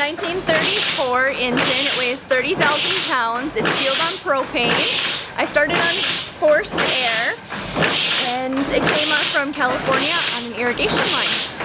1934 engine. It weighs 30,000 pounds. It's fueled on propane. I started on forced air, and it came up from California on an irrigation line.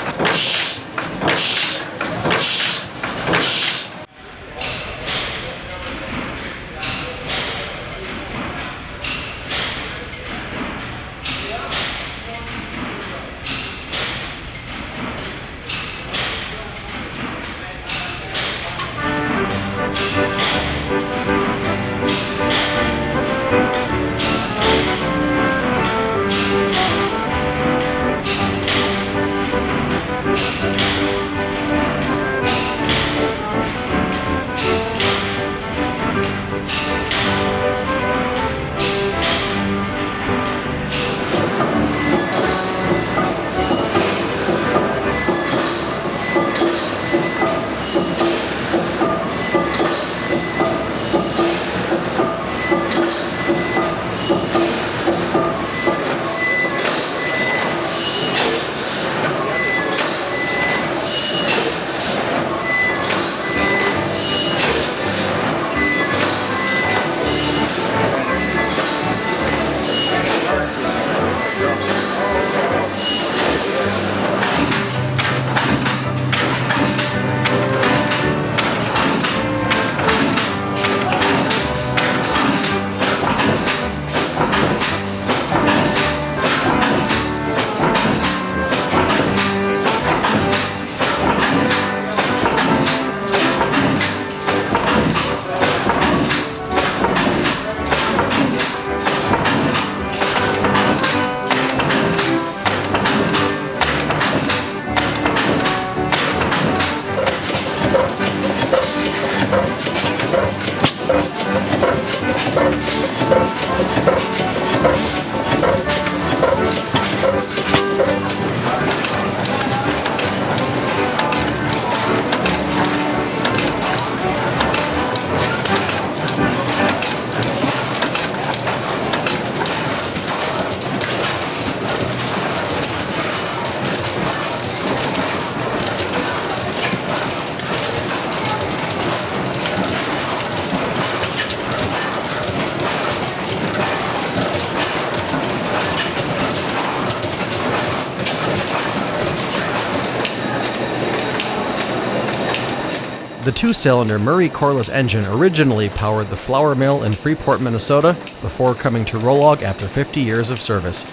The two-cylinder Murray-Carlis engine originally powered the flour mill in Freeport, Minnesota, before coming to Rollag after 50 years of service.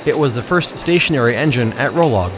It was the first stationary engine at Rollag.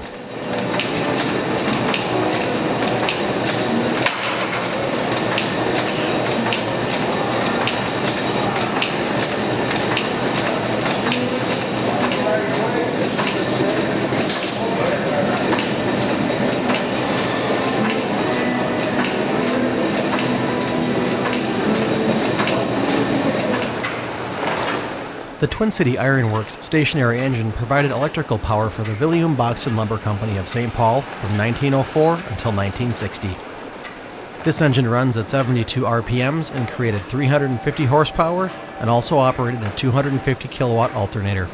The Twin City Ironworks stationary engine provided electrical power for the William Boxen Lumber Company of St. Paul from 1904 until 1960. This engine runs at 72 RPMs and created 350 horsepower and also operated a 250 kilowatt alternator.